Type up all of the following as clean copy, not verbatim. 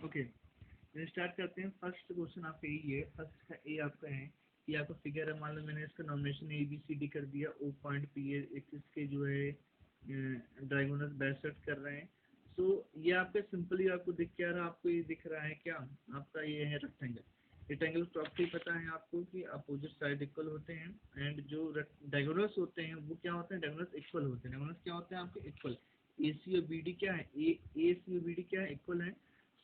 Okay, start करते हैं। First question आपका यही है, फर्स्ट का ए आपका है कि आपका फिगर है, मान लो मैंने इसका nomination A B C D कर दिया, ओ पॉइंट पी ए इसके जो है डायगोनल बैसेट कर रहे हैं। सो ये आपका सिंपली आपको दिख क्या रहा है, आपको ये दिख रहा है क्या, आपका ये है रेक्टेंगल। रेक्टेंगल प्रॉपर्टी पता है आपको कि अपोजिट साइड इक्वल होते हैं, एंड जो डायगोनल्स होते हैं वो क्या होते हैं, डायगोनल्स इक्वल होते हैं। डायगोनल्स क्या होते हैं आपके, इक्वल। ए सी और बी डी क्या है, ए सी और बी डी क्या है, इक्वल है।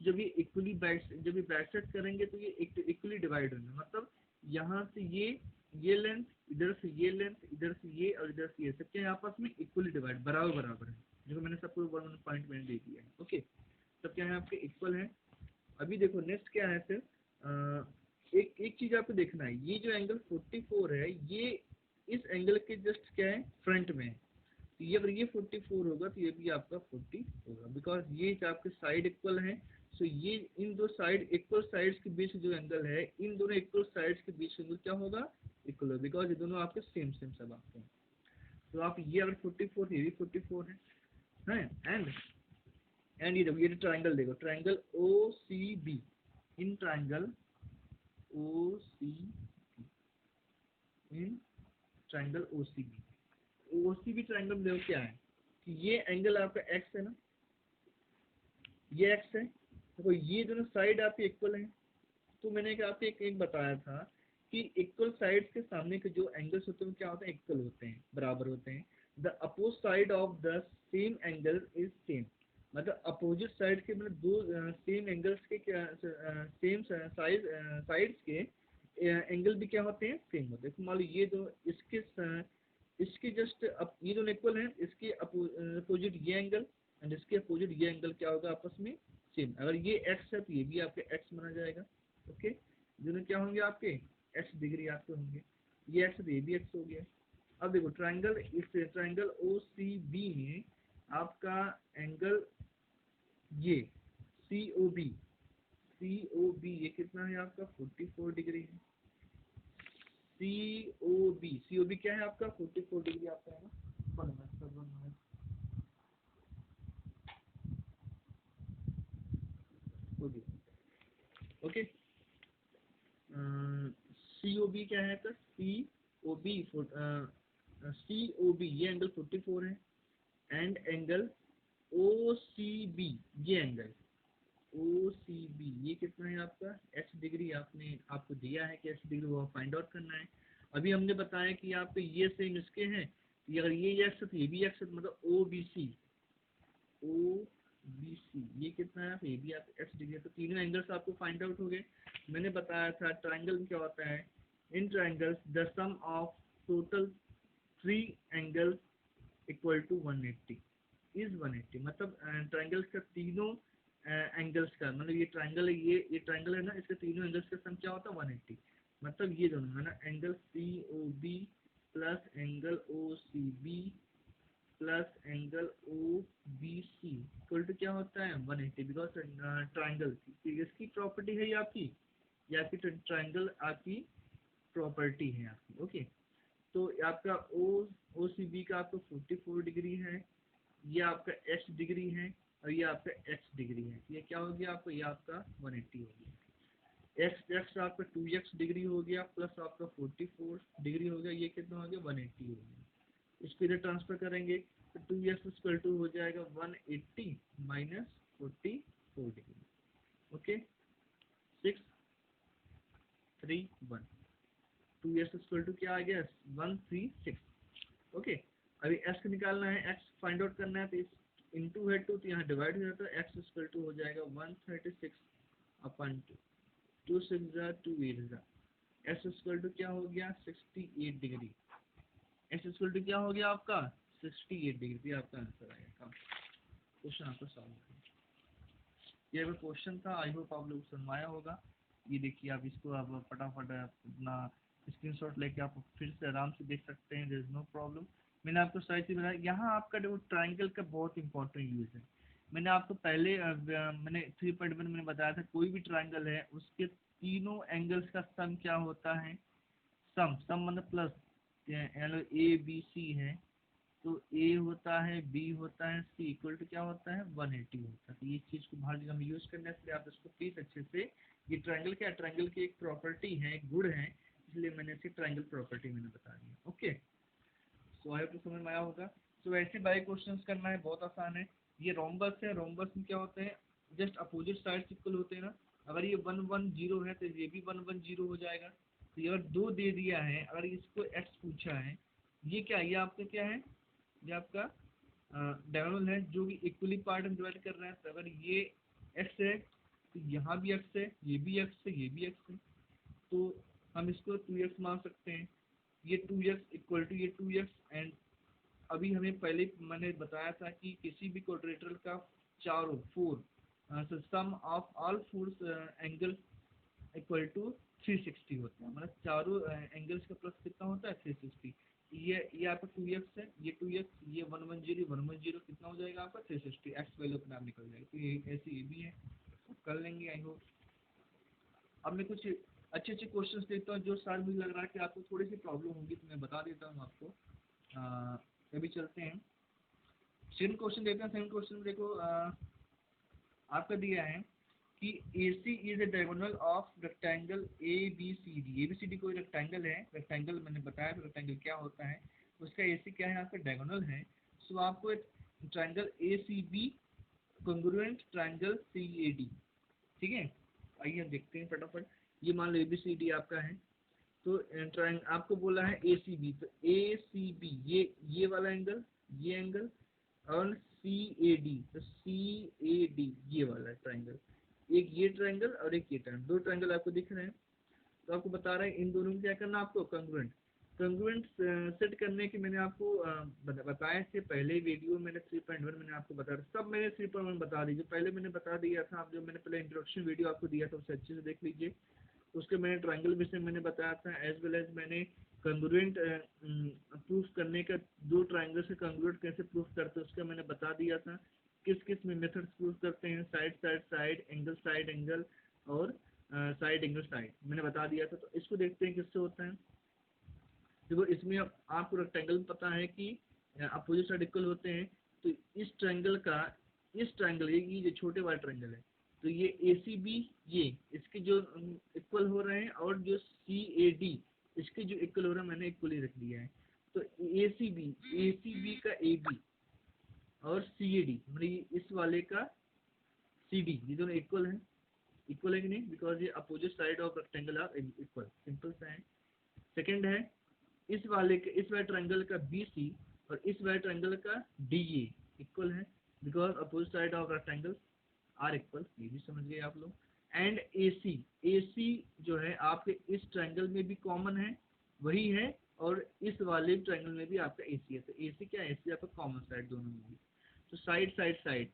जब ये इक्वली जब ये बैक सेट करेंगे तो ये इक्वली डिवाइड होंगे, मतलब यहाँ से ये लेंथ, इधर से ये लेंथ, इधर से ये और इधर से ये, सबके आपस में इक्वली डिवाइड, बराबर बराबर है। देखो मैंने सबको वन पॉइंट मैंने दे दिया है। ओके, सब क्या है आपके इक्वल है। अभी देखो नेक्स्ट क्या है फिर, एक एक चीज आपको देखना है, ये जो एंगल 44 है, ये इस एंगल के जस्ट क्या है, फ्रंट में है। तो ये अगर ये 44 होगा तो ये भी आपका 40 होगा, बिकॉज ये आपके साइड इक्वल है। सो ये इन दो साइड इक्वल साइड्स के बीच जो एंगल है, इन दोनों इक्वल साइड्स के बीच एंगल क्या होगा, इक्वल होगा, बिकॉज ये दोनों आपके सेम सेम सब आपके हैं। तो आप ये अगर 44, ये भी 44 है। एंड ये देखो, ये ट्राइंगल देखो, ट्राइंगल ओ सी बी, इन ट्राइंगल ओ सी इन triangle O C B, O C B triangle में देखो क्या है कि ये एंगल आपका एक्स है ना, ये एक्स है। देखो ये दोनों साइड आपके इक्वल हैं। तो मैंने आपको एक बताया था कि इक्वल साइड्स के सामने के जो एंगल्स होते हैं वो क्या होते हैं, इक्वल होते हैं, बराबर होते हैं। The oppose side of the same angle is same, मतलब अपोजिट साइड के, मतलब दो सेम एंगल्स के क्या, सेम साइड्स के एंगल भी क्या होते हैं, सेम होते हैं। तो मान लो ये दो इसके जस्ट ये दोनों इक्वल हैं, इसके अपोजिट ये एंगल एंड इसके अपोजिट ये एंगल क्या होगा आपस में, सेम। अगर ये एक्स है तो ये भी आपके एक्स माना जाएगा। ओके, दोनों क्या होंगे आपके, एक्स डिग्री आपके होंगे। ये एक्स तो ये भी एक्स हो गया। अब देखो ट्राइंगल, इस ट्राइंगल ओ सी बी में आपका एंगल ये सी ओ बी ये कितना है आपका, 44 डिग्री है। सी ओ बी क्या है आपका, 44 डिग्री आपका है ना। 1 minute sir, 1 minute. Okay okay, C O B क्या है सर, सी ओ बी ये एंगल 44 है। And angle O C B, ये एंगल ओ सी बी ये कितना है आपका, एक्स डिग्री आपने आपको दिया है कि एक्स डिग्री वो फाइंड आउट करना है। अभी हमने बताया कि आपके ये सेम इसके हैं, कि अगर ये एक्स है तो ये भी एक्स है, मतलब ओ बी सी ये कितना है, ये भी आप एक्स डिग्री है। तो तीनों एंगल्स आपको फाइंड आउट हो गए। मैंने बताया था ट्राइंगल में क्या होता है, इन triangles the sum of total 3 angles equal to 180 is 180, मतलब ट्राइंगल्स का तीनों एंगल्स का, मतलब ये ट्राइंगल है, ये ट्राइंगल है ना, इसके तीनों एंगल्स का सम क्या होता है, 180। मतलब ये दोनों है ना, angle C O B plus angle O C B plus angle O B C equal to क्या होता है, 180, बिकॉज ट्राइंगल इसकी प्रॉपर्टी है ये आपकी, ये आपकी ट्राइंगल आपकी प्रॉपर्टी है आपकी। ओके, तो आपका ओ सी बी का आपको 44 डिग्री है, ये आपका एक्स डिग्री है, और ये आपका एक्स डिग्री है। ये क्या हो गया आपको, ये आपका 180 हो गया। एक्स एक्स आपका 2x डिग्री हो गया, प्लस आपका 44 डिग्री हो गया, ये कितना हो गया, 180 हो गया। इसको इधर ट्रांसफर करेंगे तो 2x इक्वल टू हो जाएगा 180 minus 44 degree. Okay, 631, 2x equal to क्या आ गया, 136। ओके, अभी x निकालना है, x फाइंड आउट करना है, तो इस इंटू है 2 तो यहाँ डिवाइड हो जाता है, x इक्वल टू हो जाएगा 136 अपन 2 6 2 8 x इक्वल टू क्या हो गया, 68 डिग्री। x इक्वल टू क्या हो गया आपका, 68 डिग्री आपका आंसर आएगा। क्वेश्चन आपका सॉल्व है। ये अगर क्वेश्चन था, आई होप आप लोग सुनवाया होगा। ये देखिए, आप इसको आप फटाफट अपना स्क्रीनशॉट लेके आप फिर से आराम से देख सकते हैं, देयर इज नो प्रॉब्लम। मैंने आपको सारी चीज़ बताया। यहाँ आपका जो ट्राइंगल का बहुत इंपॉर्टेंट यूज है, मैंने आपको पहले मैंने 3.1 मैंने बताया था, कोई भी ट्राइंगल है उसके तीनों एंगल्स का सम क्या होता है, सम सम मतलब प्लस, ए बी सी है, तो ए होता है, बी होता है, सी इक्वल टू क्या होता है 180 होता है। तो ये चीज़ को हर जगह में यूज करने से आप इसको प्लीज अच्छे से, ये ट्रायंगल क्या, ट्रायंगल की एक प्रॉपर्टी है, एक गुण है, इसलिए मैंने इसे ट्रायंगल प्रॉपर्टी मैंने बता दिया। ओके, सो आई होप समझ में आया होगा। तो ऐसे बाई क्वेश्चन करना है, बहुत आसान है। ये रोम्बस है, रोम्बस में क्या होते हैं, जस्ट अपोजिट साइड इक्वल होते हैं ना। अगर ये 110 है तो ये भी 110 हो जाएगा। तो ये अगर 2 दे दिया है, अगर इसको x पूछा है, ये क्या, ये आपका क्या है, ये आपका डायगोनल है जो कि इक्वली पार्ट में डिवाइड कर रहा है। तो अगर ये x है तो यहाँ भी x है, ये भी x है, ये भी x है, तो हम इसको 2x मान सकते हैं। ये 2x इक्वल टू ये 2x एंड अभी हमें पहले मैंने बताया था कि किसी भी क्वाड्रेटर का चारों four sum of all four angle equal to 360 होता है, मतलब चारों एंगल्स का प्लस कितना होता है 360। ये आपका 2x है, ये 2x, ये 110 110 कितना हो जाएगा आपका 360, x वैल्यू अपने आप निकल जाएगी। तो ये ऐसे ये भी है, कर लेंगे आई होप। अब मैं कुछ अच्छे अच्छे क्वेश्चंस देता हूँ जो सर मुझे लग रहा है कि आपको थोड़ी सी प्रॉब्लम होगी, तो मैं बता देता हूँ आपको। अभी चलते हैं, सेकंड क्वेश्चन देते हैं। सेकंड क्वेश्चन में देखो आपका दिया है कि AC is a diagonal of rectangle ABCD। ABCD कोई रेक्टेंगल है, रेक्टेंगल मैंने बताया था रेक्टेंगल क्या होता है, उसका AC क्या है, आपका डायगोनल है। सो आपको एक triangle ACB congruent triangle CAD, ठीक है। आइए हम देखते हैं फटाफट। ये मान लो ABCD आपका है, तो आपको बोला है ACB, तो ACB ये वाला एंगल, ये एंगल, और CAD, तो CAD ये वाला ट्रायंगल, एक ये ट्रायंगल और एक ये ट्रायंगल, दो ट्रायंगल आपको दिख रहे हैं। तो आपको बता रहा है इन दोनों में क्या करना, आपको कंग्रुएंट कंग्रुएंट सेट करने की मैंने आपको बताया थे पहले वीडियो मैंने 3.1 मैंने आपको बताया, सब मैंने 3.1 बता दीजिए, पहले मैंने बता दिया था। आप जो मैंने पहले इंट्रोडक्शन वीडियो आपको दिया था उसे अच्छे से देख लीजिए। उसके मैंने ट्रायंगल विषय मैंने बताया था, एज वेल एज मैंने कंग्रुएंट प्रूफ करने का, दो ट्रायंगल से कंग्रुएंट कैसे प्रूफ करते हैं उसका मैंने बता दिया था। किस किस में मेथड्स प्रूफ करते हैं, साइड साइड साइड एंगल और साइड एंगल साइड मैंने बता दिया था। तो इसको देखते हैं किससे होता है। देखो इसमें आपको रेक्टेंगल पता है कि अपोजिट साइड इक्वल होते हैं। तो इस ट्रायंगल का, इस ट्रायंगल ये जो छोटे वाले ट्रायंगल है, तो ये ACB ये इसके जो इक्वल हो रहे हैं, और जो CAD इसके जो इक्वल हो रहा है, मैंने इक्वल ही रख दिया है। तो ACB का AB और CAD मतलब इस वाले का CD, ये दोनों इक्वल है, इक्वल है कि नहीं, बिकॉज ये opposite side of rectangle are equal, simple सा है। सेकंड है इस वाले के, इस वाले ट्रायंगल का BC और इस वाले ट्रायंगल का DA इक्वल है, because opposite side of rectangle are equal, ये भी समझ गए आप लोग। एंड AC जो है आपके इस ट्रायंगल में भी कॉमन है, वही है, और इस वाले ट्रायंगल में भी आपका AC है। तो AC क्या है, AC आपका कॉमन साइड दोनों में भी। तो साइड,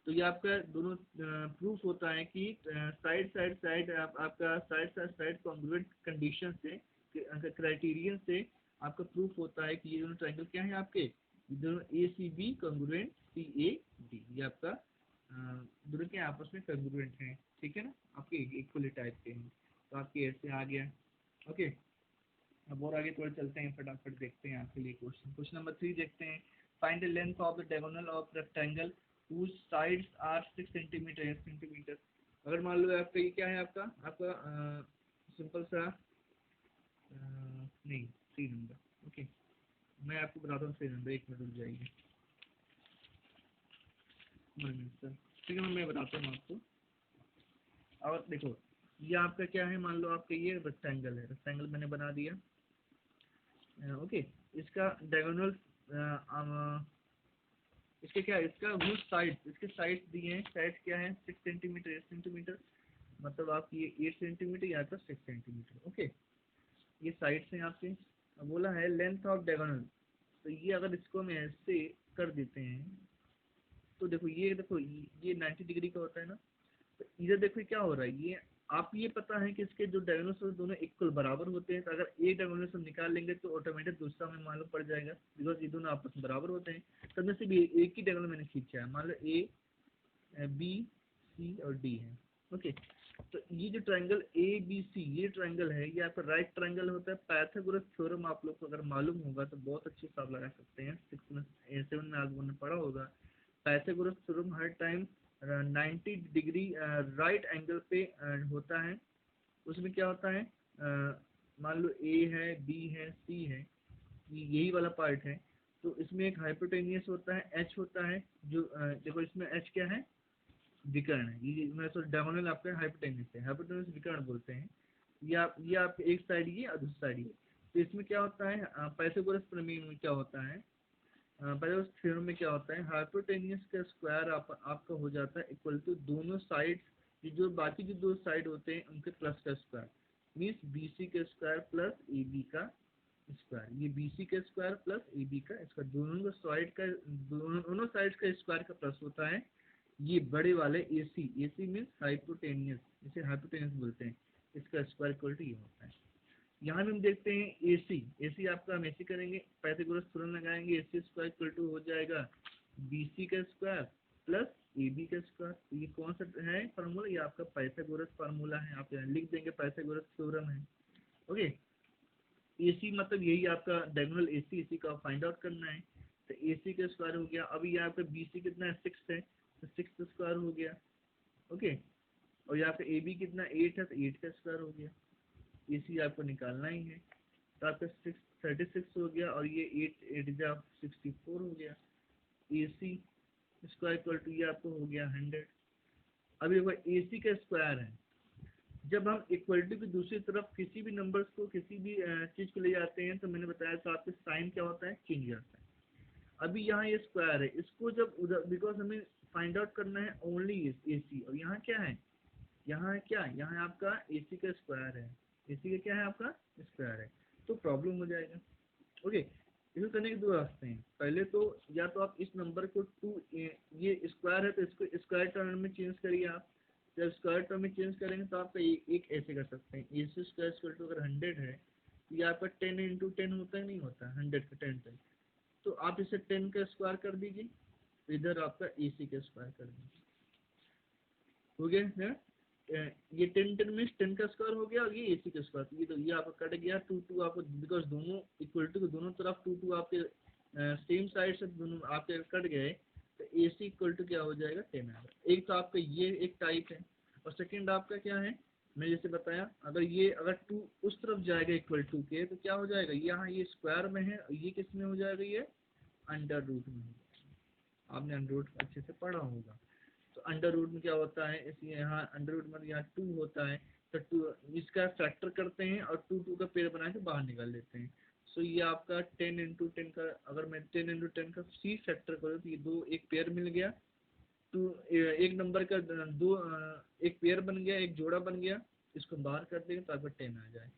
तो ये आपका दोनों प्रूफ होता है कि साइड आपका साइड कॉन्ग्रुएंट कंडीशन से, क्राइटेरियन से आपका प्रूफ होता है कि ये दोनों ट्रायंगल क्या है आपके, ये दोनों ACB कॉन्ग्रुएंट CAD, ये आपका दोनों के आपस में कॉन्ग्रुएंट हैं, ठीक है ना, आपके इक्वली टाइप के हैं। तो आपके ऐसे आ गया। ओके, अब और आगे थोड़ा चलते हैं, फटाफट देखते हैं आपके लिए क्वेश्चन। क्वेश्चन नंबर 3 देखते हैं। Find the length of the diagonal of rectangle whose sides are 6 centimetre, 1 centimetre. अगर मान लो आपका ये क्या है, आपका आपका सिंपल सा नहीं 3 नंबर। ओके, मैं आपको बताता हूँ 3 नंबर, 1 मिनट रुक जाइए। सर ठीक है, मैं बताता हूँ आपको। और देखो ये आपका क्या है, मान लो आपका ये रेक्टेंगल है, रेक्टेंगल मैंने बना दिया। ओके, इसका डायगोनल इसके क्या है, इसका वो साइड, इसके साइड दिए हैं, साइड क्या है 6 सेंटीमीटर, 8 सेंटीमीटर, मतलब आपकी ये 8 सेंटीमीटर, यहाँ पर 6 सेंटीमीटर। ओके, ये साइड से आपके बोला है लेंथ ऑफ डायगोनल। तो ये अगर इसको हम ऐसे कर देते हैं, तो देखो ये 90 डिग्री का होता है ना। तो इधर देखो क्या हो रहा है, ये आप ये पता है कि इसके जो डायगोनल दोनों इक्वल बराबर होते हैं। तो अगर एक डायगोनल हम निकाल लेंगे तो ऑटोमेटिक दूसरा हमें मालूम पड़ जाएगा, बिकॉज ये दोनों आपस में बराबर होते हैं। तो में से भी एक ही डायगोनल मैंने खींचा है, मान लो A B C और D है। ओके, तो ये जो ट्रायंगल ए बी सी, ये ट्रायंगल है, ये आपका राइट ट्रायंगल होता है। पाइथागोरस थ्योरम आप लोग को अगर मालूम होगा तो बहुत अच्छे से आप लगा सकते हैं, 6 में 7 में आप लोगों ने पढ़ा होगा। पाइथागोरस थ्योरम हर टाइम 90 डिग्री राइट एंगल पे होता है। उसमें क्या होता है, मान लो ए है, बी है, सी है, यही वाला पार्ट है, तो इसमें एक हाइपोटेनियस होता है, एच होता है, जो देखो इसमें एच क्या है, विकर्ण है। ये मैं सो डायगोनल आपका हाइपोटेनियस है, हाइपोटेनियस विकर्ण बोलते हैं। ये आप एक साइड ये और दूसरी साइड ये। तो इसमें क्या होता है, पाइथागोरस प्रमेय में क्या होता है, पाइथागोरस थ्योरम में क्या होता है, हाइपोटेनियस का स्क्वायर आपका हो जाता है इक्वल टू दोनों साइड, जो बाकी जो दो साइड होते हैं उनके प्लस का स्क्वायर, मीन्स बी सी का स्क्वायर प्लस ए बी का स्क्वायर। ये बी सी का स्क्वायर प्लस ए बी का स्क्वायर, दोनों साइड का स्क्वायर का प्लस होता है। ये बड़े वाले ए सी मीन्स हाइपोटेनियस, इसे हाइपोटेनियस बोलते हैं, इसका स्क्वायर इक्वल टू ये होता है। यहाँ भी हम देखते हैं ए सी आपका हम ऐसे करेंगे, पाइथागोरस थ्योरम लगाएंगे, ए सी स्क्वायर इक्वल टू हो जाएगा बी सी का स्क्वायर प्लस ए बी का स्क्वायर। ये कौन सा है फार्मूला, ये आपका पाइथागोरस फार्मूला है, आप यहाँ लिख देंगे पाइथागोरस थ्योरम है। ओके, ए सी मतलब यही आपका डायगोनल ए सी का फाइंड आउट करना है। तो ए सी का स्क्वायर हो गया, अभी यहाँ पे बी सी कितना है, 6 है, तो 6 स्क्वायर हो गया। ओके, और यहाँ पे ए बी कितना 8 है, तो 8 का स्क्वायर हो गया। ए सी आपको निकालना ही है, तो आपका 36 हो गया, और ये 8 जा 64 हो गया। ए सी स्क्वायर इक्वल टू ये आपको हो गया 100। अभी देखो ए सी का स्क्वायर है, जब हम इक्वलिटी की दूसरी तरफ किसी भी नंबर्स को, किसी भी चीज को ले जाते हैं, तो मैंने बताया तो आपके साइन क्या होता है, चेंज जाता है। अभी यहाँ ये स्क्वायर है, इसको जब उधर, बिकॉज हमें फाइंड आउट करना है ओनली ए सी, और यहाँ क्या है, यहाँ है क्या, यहाँ है आपका ए सी का स्क्वायर है, ए सी का क्या है आपका स्क्वायर है, तो प्रॉब्लम हो जाएगा। ओके, इसको करने के दो रास्ते हैं। पहले तो या तो आप इस नंबर को ये स्क्वायर है तो इसको स्क्वायर टर्म में चेंज करिए आप। जब स्क्वायर टर्म में चेंज करेंगे तो आपका एक ऐसे कर सकते हैं, ए सी स्क्वायर इक्वल टू अगर 100 है तो ये आपका 10 × 10 होता है, नहीं होता 100 का 10, तो आप इसे 10 का स्क्वायर कर दीजिए, इधर आपका ए सी का स्क्वायर कर दीजिए, हो गया है। ये 10 का स्क्वायर हो गया, और ये ए सी का स्क्वायर, तो ये आपका कट गया 2 आपको, बिकॉज दोनों इक्वलिटी को दोनों तरफ 2 आपके सेम साइड से दोनों आपके कट गए, तो ए सी इक्वल टू क्या हो जाएगा 10 आएगा। एक तो आपका ये एक टाइप है, और सेकंड आपका क्या है, मैं जैसे बताया, अगर 2 उस तरफ जाएगा इक्वल टू के, तो क्या हो जाएगा, यहाँ ये स्क्वायर में है, और ये किस में हो जाएगा, ये अंडर रूट में। आपने अंडर रूट अच्छे से पढ़ा होगा। तो अंडर रूट में क्या होता है, इसलिए यहाँ अंडर रूट में यहाँ 2 होता है, तो 2 इसका फैक्टर करते हैं और 2 का पेयर बना के बाहर निकाल लेते हैं। सो ये आपका 10 × 10 का, अगर मैं 10 × 10 का सी फैक्टर करूँ तो ये दो एक पेयर मिल गया, टू एक नंबर का दो एक पेयर बन गया, एक जोड़ा बन गया, इसको बाहर कर देंगे तो आपका 10 आ जाए,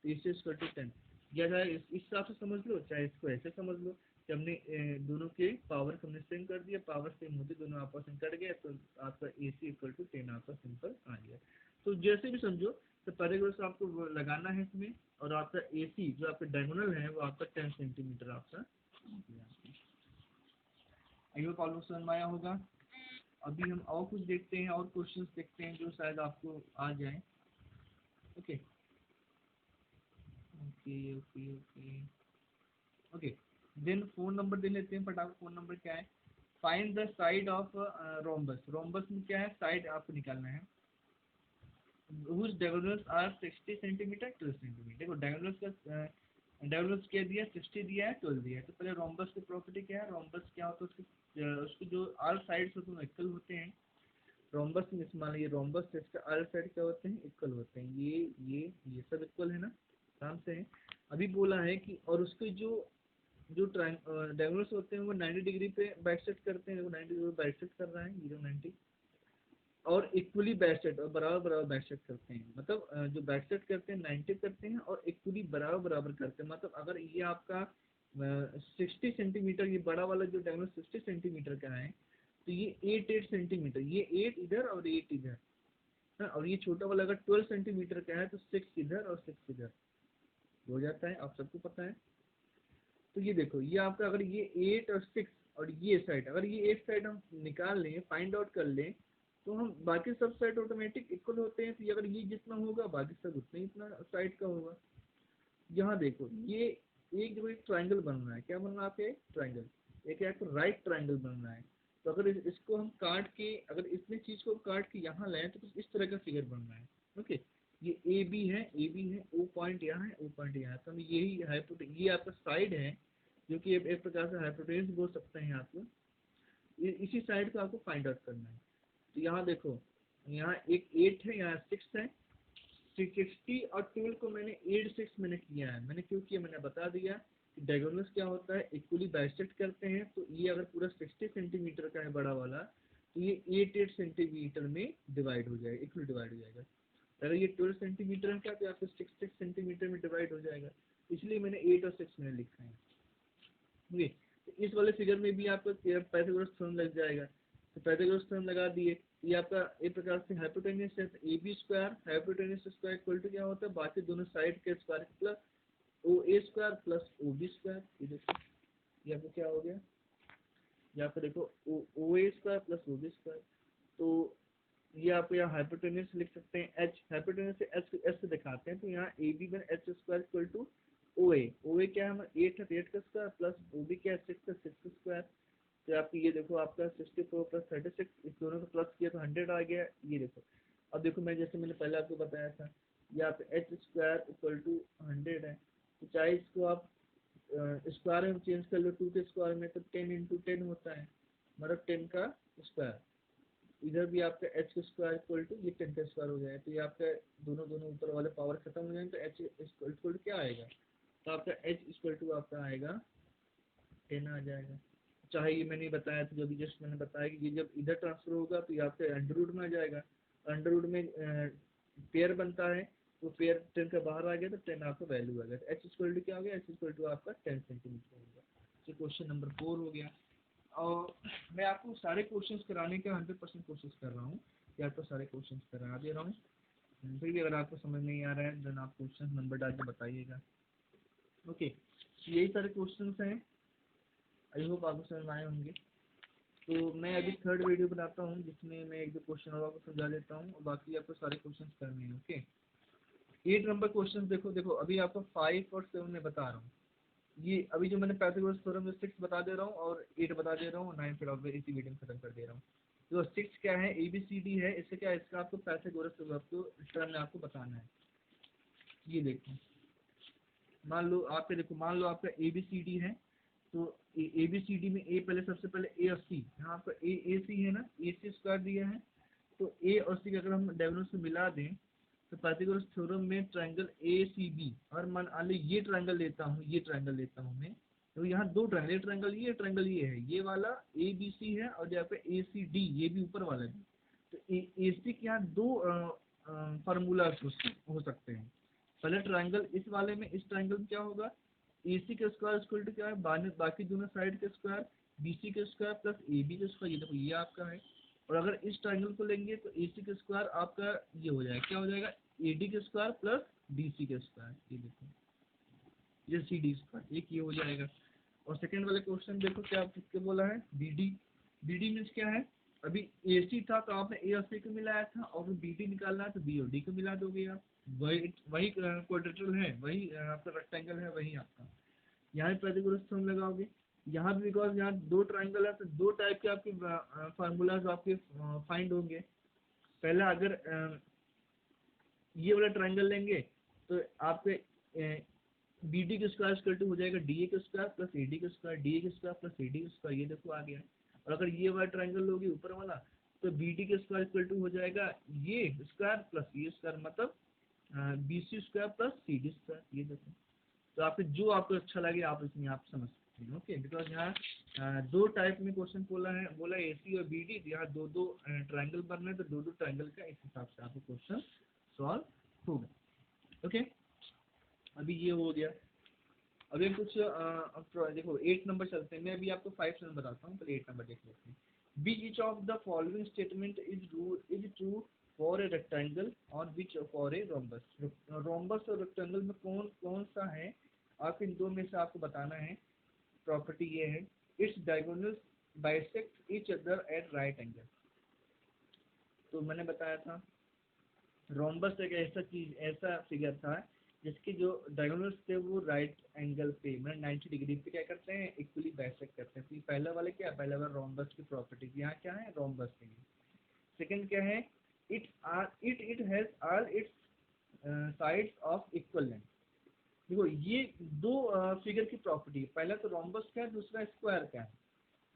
तो इससे इसका टू 10 या चाहे इस हिसाब से समझ लो, चाहे इसको ऐसे समझ लो कि हमने दोनों के पावर को हमने सेम कर दिया, पावर सेम होती दोनों आपस में कट गए, तो आपका ए सी इक्वल टू 10 आपका सिंपल आ गया। तो जैसे भी समझो, तो पहले को आपको लगाना है इसमें, और आपका ए सी जो आपका डायगोनल है वो आपका 10 सेंटीमीटर आपका। आई होप ऑलमोस्ट समझ में आया होगा। अभी हम और कुछ देखते हैं, और क्वेश्चंस देखते हैं जो शायद आपको आ जाए। Okay okay okay okay okay, then phone number दे लेते हैं फटाफट। फोन नंबर क्या है, find the side of rhombus. Rhombus में क्या है, साइड आपको निकालना है, whose diagonals are 60 centimetre 12 centimetre. देखो डायगोनल्स का डायगोनल्स क्या दिया, 60 दिया है, 12 दिया है। तो पहले रोम्बस की प्रॉपर्टी क्या है, रोम्बस क्या होता है, उसके जो आल साइड्स होते हैं इक्वल होते हैं। रोम्बस में मान लीजिए रोम्बस से इसका आल साइड क्या होते हैं, इक्वल होते हैं, ये सब इक्वल है ना, आराम से है। अभी बोला है कि और उसके जो जो डायगोनल्स होते हैं वो 90 डिग्री पे बाइसेक्ट करते हैं, वो 90 डिग्री पे बाइसेक्ट कर रहा है 0 90, और इक्वली बाइसेक्ट और बराबर बराबर बाइसेक्ट करते हैं। मतलब जो बाइसेक्ट करते हैं 90 करते हैं, और इक्वली बराबर बराबर करते हैं। मतलब अगर ये आपका 60 सेंटीमीटर, ये बड़ा वाला जो डायगोनल 60 सेंटीमीटर का है, तो ये 8 सेंटीमीटर, ये 8 इधर और 8 इधर, और ये छोटा वाला अगर 12 सेंटीमीटर का है तो 6 इधर और 6 इधर हो जाता है, आप सबको पता है। तो ये देखो, ये आपका अगर ये 8 और 6 और ये साइड, अगर ये एक साइड हम निकाल लें, फाइंड आउट कर लें, तो हम बाकी सब साइड ऑटोमेटिक इक्वल होते हैं, तो अगर ये जितना होगा बाकी सब उतना ही इतना साइड का होगा। यहाँ देखो ये एक जो एक ट्राइंगल बन रहा है, क्या बन रहा है आपके ट्राइंगल, एक आपको राइट ट्राइंगल बन रहा है। तो अगर इसको हम काट के, अगर इतनी चीज को काट के यहाँ लाए तो कुछ इस तरह का फिगर बन रहा है। ओके, ये ए बी है, ए बी है, ओ पॉइंट यहाँ है, ओ पॉइंट यहाँ है, तो हम यही ये आपका साइड है, जो कि एक प्रकार से हाइपोटेन्यूज बोल सकते हैं आपको। इसी साइड को आपको फाइंड आउट करना है। तो यहाँ देखो, यहाँ एक 8 है, यहाँ 6 है, 60 और 12 को मैंने 8 6 मैंने किया है। मैंने क्यों किया, मैंने बता दिया कि डायगोनल्स क्या होता है, इक्वली बाइसेक्ट करते हैं। तो ये अगर पूरा 60 सेंटीमीटर का है बड़ा वाला, तो ये 8 सेंटीमीटर में डिवाइड हो जाएगा, इक्वली डिवाइड हो जाएगा। अगर ये 12 सेंटीमीटर है क्या, तो आपको 6 सेंटीमीटर में डिवाइड हो जाएगा। इसलिए मैंने 8 और 6 मैंने लिखा है। ठीक है, तो इस वाले फिगर में भी आपका पाइथागोरस थ्योरम लग जाएगा। तो पाइथागोरस थ्योरम लगा दिए, ये आपका एक प्रकार से हाइपोटेन्यूस है। A B square hypotenuse square equal to क्या होता है, बाकी दोनों साइड के square plus O A square plus O B square. ये देखो ये आपको क्या हो गया, ये आपको देखो O A square plus O B square. तो ये आप यहाँ हाइपोटेन्यूस लिख सकते हैं, एच हाइपोटेन्यूस से एच से दिखाते हैं। तो यहाँ ए बी बन H square equal to O A क्या है हमारा 8 है, तो 8 का स्क्वायर प्लस ओ बी क्या है 6 का 6 का स्क्वायर। तो आप ये देखो आपका 64 प्लस 36, इस दोनों को प्लस किया तो 100 आ गया। ये देखो, अब देखो मैं जैसे मैंने पहले आपको बताया था, ये आप एच स्क्वायर इक्वल टू 100 है। तो चाहे इसको आप स्क्वायर में चेंज कर लो 2 के स्क्वायर में, तो 10 इंटू 10 होता है, मतलब 10 का स्क्वायर। इधर भी आपका एच स्क्वायर इक्वल टू ये 10 का स्क्वायर हो जाए, तो ये आपका दोनों दोनों ऊपर वाले पावर खत्म हो जाएंगे, तो एच इक्वल टू क्या आएगा, तो आपका एच इक्वल टू आपका आएगा 10 आ जाएगा। चाहे ये मैंने बताया था, जो भी जस्ट मैंने बताया कि ये जब इधर ट्रांसफर होगा तो ये आपके अंडर रूट में आ जाएगा। अंडर रूट में पेयर बनता है, तो पेयर 10 का बाहर आ गया तो 10 आपका वैल्यू आ गया। तो एच इक्वल टू क्या हो गया, एच इक्वल टू आपका 10 सेंटीमीटर होगा। तो क्वेश्चन नंबर 4 हो गया। और मैं आपको सारे क्वेश्चंस कराने का 100% कोशिश कर रहा हूँ कि आपको सारे क्वेश्चंस करा दे रहा हूँ। फिर भी अगर आपको समझ नहीं आ रहा है देन आप क्वेश्चन नंबर डाल के बताइएगा। ओके, यही सारे क्वेश्चंस हैं, आई होप आपको समझ आए होंगे। तो मैं अभी थर्ड वीडियो बनाता हूँ जिसमें मैं एक दो क्वेश्चन और आपको समझा देता हूँ, और बाकी आपको सारे क्वेश्चन करने हैं। ओके, 8 नंबर क्वेश्चन देखो, देखो अभी आपको 5 और 7 में बता रहा हूँ। ये अभी जो मैंने पाइथागोरस थ्योरम में 6 बता दे रहा हूँ और 8 बता दे रहा हूँ, 9 फिर अब इसी वीडियो में खत्म कर दे रहा हूँ। जो 6 क्या है, ABCD है, इससे क्या है, इसका आपको पाइथागोरस थ्योरम आपको टर्म में आपको बताना है। ये देखो, मान लो आपके, देखो मान लो आपका ABCD है, तो ABCD में ए पहले, सबसे पहले ए और सी, यहाँ आपका ए सी है ना, ए सी स्क्वायर दिया है। तो ए और सी अगर हम डायगोनल से मिला दें, तो पाइथागोरस थ्योरम में ट्रायंगल ACB, और मान लो ये ट्रायंगल लेता हूँ, ये ट्रायंगल लेता हूँ मैं, तो यहाँ दो ट्रायंगल, ट्रायंगल ये है, ये वाला ABC है, और यहाँ पे ACD ये भी ऊपर वाला है। तो AC के यहाँ दो फार्मूला हो सकते हैं। पहले ट्रायंगल इस वाले में, इस ट्रायंगल में क्या होगा, AC के स्क्वायर इक्वल टू क्या है, बाकी दोनों साइड के स्क्वायर, BC के स्क्वायर प्लस AB के स्क्वायर। ये देखो ये आपका है। और अगर इस ट्रायंगल को लेंगे तो AC के स्क्वायर आपका ये हो जाएगा, क्या हो जाएगा, AD के स्क्वायर प्लस DC के स्क्वायर। ये देखो ये CD स्क्वायर, एक ये हो जाएगा। और सेकंड वाले क्वेश्चन देखो क्या किसके बोला है, BD। BD मीन्स क्या है, अभी AC था तो आपने A और C को मिलाया था, और BD निकालना है तो B और D को मिला दोगे आप। वही वही क्वाड्रेटरल है, वही आपका रेक्टेंगल है, वही आपका। यहाँ पाइथागोरस थ्योरम लगाओगे, यहाँ भी बिकॉज यहाँ दो ट्राइंगल है, तो दो टाइप के आपके फार्मूलाज आपके फाइंड होंगे। पहला अगर ये वाला ट्राइंगल लेंगे तो आपके BD के स्क्वायर इक्वल टू हो जाएगा DA के स्क्वायर प्लस AD के स्क्वायर, DA के स्क्वायर प्लस AD के स्क्वायर। ये देखो आ गया। और अगर ये वाला ट्राइंगल लोगे ऊपर वाला, तो BD के स्क्वायर इक्वल टू हो जाएगा ये स्क्वायर प्लस ये स्क्वायर, मतलब BC square plus CD square. ये देखो, तो आपको जो आपको अच्छा लगे आप इसमें आप समझ सकते हैं। ओके, बिकॉज यहाँ दो टाइप में क्वेश्चन बोला AC और BD, यहाँ दो दो ट्राइंगल बनना है, तो दो दो ट्राइंगल का इस हिसाब से आपको क्वेश्चन सॉल्व होगा। ओके, अभी ये हो गया। अभी कुछ देखो 8 नंबर चलते हैं, मैं अभी आपको 5 नंबर बताता हूँ, पहले 8 नंबर देख लेते हैं। Which of the following statement is true for a rectangle और which for a rhombus? Rhombus और रेक्टेंगल में कौन कौन सा है, आप इन दो में से आपको बताना है। प्रॉपर्टी ये है, it's diagonals bisect each other at right angle. तो मैंने बताया था रोम्बस एक ऐसा चीज, ऐसा फिगर था जिसके जो डायगोनल्स थे वो राइट एंगल पे, मतलब 90 डिग्री पे क्या करते हैं, इक्वली बाइसेक्ट करते हैं। तो पहला वाला क्या है, पहला वाला रोम्बस की प्रॉपर्टीज, यहाँ क्या है, रोम्बस है। सेकंड क्या है, it has all it's sides of equal length. देखो ये दो फिगर की प्रॉपर्टी है, पहला तो रोम्बस का है, दूसरा स्क्वायर का है।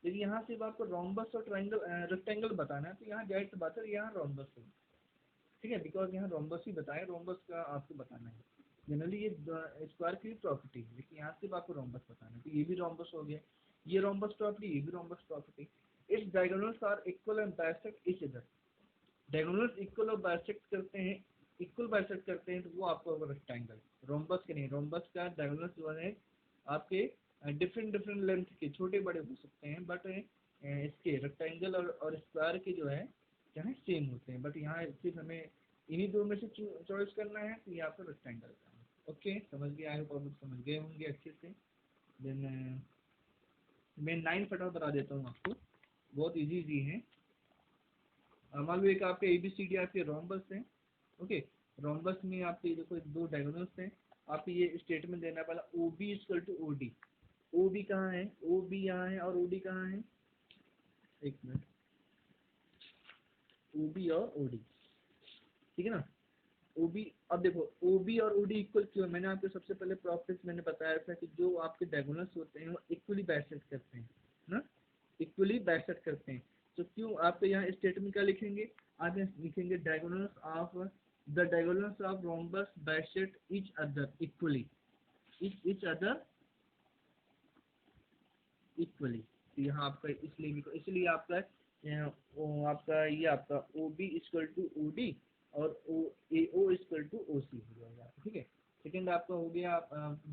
लेकिन यहाँ सिर्फ आपको रोम्बस और ट्रायंगल रेक्टेंगल बताना है, तो यहाँ जाहिर सी बात है यहाँ रोम्बस है, ठीक है, बिकॉज यहाँ रोम्बस ही बताया, रोम्बस का आपको बताना है। जनरली ये स्क्वायर की प्रॉपर्टी है, लेकिन यहाँ सिर्फ आपको रोम्बस बताना है, तो ये भी रोम्बस हो गया, ये रोम्बस प्रॉपर्टी, ये भी rhombus property. Its diagonals are equal and bisect each other. Diagonals equal और बाइसेक्ट करते हैं, इक्वल बाइसेक्ट करते हैं, तो वो आपको होगा रेक्टेंगल। रोम्बस के नहीं, रोम्बस का डायगोनल्स जो है आपके डिफरेंट डिफरेंट लेंथ के छोटे बड़े हो सकते हैं, बट इसके रेक्टेंगल और स्क्वायर के जो है क्या है, सेम होते हैं। बट यहाँ सिर्फ हमें इन्हीं दो में से चॉइस करना है, तो ये आपका रेक्टेंगल का है। ओके, समझ गए, आई होप समझ गए होंगे अच्छे से। देन मैं 9 फटाफट बता देता हूँ आपको, बहुत इजी इजी है। मान लो एक आपके ABCD आपके रोम्बस है, ओके। रोम्बस में आपके देखो दो डायगोनल्स हैं, आप ये स्टेटमेंट देना पहला OB equal to OD। OB कहाँ है, OB यहाँ है, और OD कहाँ है, एक मिनट, OB और OD, ठीक है ना। OB, अब देखो OB और OD इक्वल क्यों है, मैंने आपको सबसे पहले प्रॉपर्टीज मैंने बताया था कि जो आपके डायगोनल्स होते हैं वो इक्वली बाइसेक्ट करते हैं ना, इक्वली बाइसेक्ट करते हैं। तो क्यों आपको यहाँ स्टेटमेंट क्या लिखेंगे, आगे लिखेंगे diagonals of the diagonals of rhombus bisect each other equally, each other equally. तो यहाँ आपका इसलिए आपका आपका ये आपका OB इक्वल टू OD और AO इक्वल टू OC हो जाएगा, ठीक है। सेकंड आपका हो गया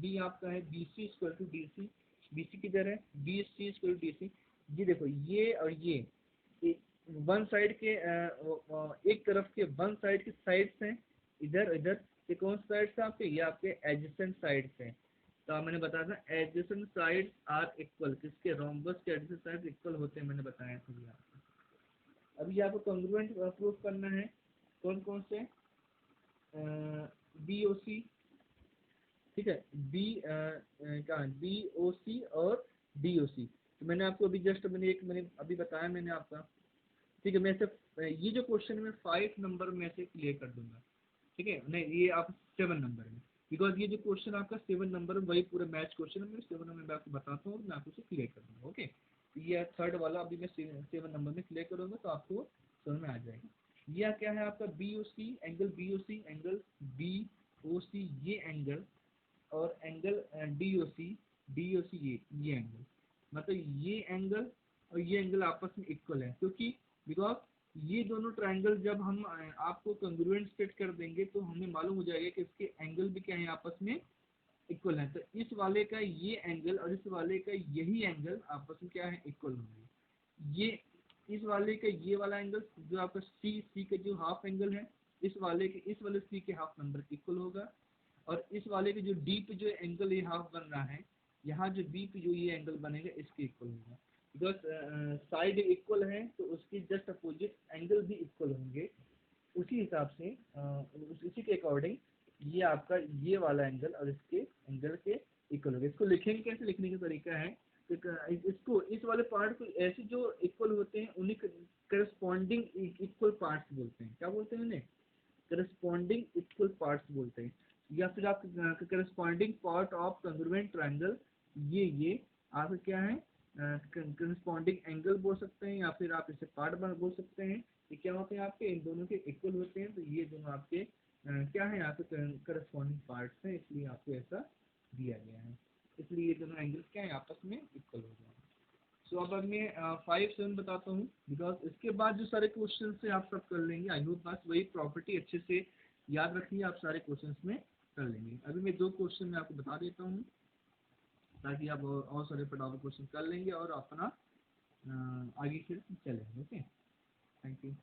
B आपका है BC equal to DC। BC किधर है, BC इक्वल टू DC। ये देखो ये और ये वन साइड के एक तरफ के वन साइड के साइड्स हैं, इधर इधर ये कौन सा साइड्स है आपके, ये आपके एडजेसेंट साइड्स हैं। तो मैंने बताया था एडजेसेंट साइड्स आर इक्वल, किसके, रोम्बस के एडजेसेंट साइड्स इक्वल होते हैं, मैंने बताया था आपको। अभी आपको कॉन्ग्रुएंट प्रूफ करना है, कौन कौन से, BOC, ठीक है, कहाँ BOC और DOC। तो मैंने आपको अभी जस्ट मैंने अभी बताया मैंने आपका, ठीक है। मैं सिर्फ ये जो क्वेश्चन में 5 नंबर में से क्लियर कर दूंगा, ठीक है, नहीं ये आप 7 नंबर में, बिकॉज ये जो क्वेश्चन आपका 7 नंबर में वही पूरा मैच क्वेश्चन है, मैं 7 नंबर में आपको बताता हूँ, मैं आपको उसे क्लियर कर दूंगा, ओके। ये थर्ड वाला अभी मैं 7 नंबर में क्लियर करूँगा, तो आपको समझ में आ जाएगा। यह क्या है आपका BOC angle, BOC angle BOC ये एंगल, और एंगल DOC ये एंगल, मतलब ये एंगल और ये एंगल आपस में इक्वल है, क्योंकि बिकॉज ये दोनों ट्रायंगल जब हम आपको कंग्रुएंट स्टेट कर देंगे तो हमें मालूम हो जाएगा कि इसके एंगल भी क्या है, आपस में इक्वल है। तो इस वाले का ये एंगल और इस वाले का यही एंगल आपस में क्या है, इक्वल होंगे। ये इस वाले का ये वाला एंगल जो आपका सी का जो हाफ एंगल है, इस वाले C के हाफ नंबर इक्वल होगा, और इस वाले के जो डी पे जो एंगल ये हाफ बन रहा है, यहाँ जो बी पे जो ये एंगल बनेगा इसके इक्वल होगा। बिकॉज साइड इक्वल है तो उसकी जस्ट अपोजिट एंगल भी इक्वल होंगे, उसी हिसाब से उसी के अकॉर्डिंग ये आपका ये वाला एंगल और इसके एंगल के इक्वल होगा। इसको लिखेंगे कैसे, लिखने का तरीका है, इसको इस वाले पार्ट को ऐसे जो इक्वल होते हैं उन्हीं करस्पॉन्डिंग इक्वल पार्ट्स बोलते हैं, क्या बोलते हैं उन्हें, करस्पॉन्डिंग इक्वल पार्ट्स बोलते हैं, या फिर आप corresponding part of congruent triangle, ये आपका क्या है, करस्पॉन्डिंग एंगल बोल सकते हैं, या फिर आप इसे पार्ट बोल सकते हैं। ये क्या होते हैं आपके, इन दोनों के इक्वल होते हैं, तो ये दोनों आपके क्या है, यहाँ पे करस्पॉन्डिंग पार्ट्स हैं, इसलिए आपको ऐसा दिया गया है, इसलिए ये दोनों एंगल्स क्या है, आपस में इक्वल हो जाए। सो अब मैं 5-7 बताता हूँ, बिकॉज इसके बाद जो सारे क्वेश्चन से आप सब कर लेंगे, आई होप बस वही प्रॉपर्टी अच्छे से याद रखिए, आप सारे क्वेश्चन में कर लेंगे। अभी मैं 2 क्वेश्चन में आपको बता देता हूँ, ताकि आप और सारे फटाफट क्वेश्चन कर लेंगे और अपना आगे फिर चलेंगे, ओके। Thank you.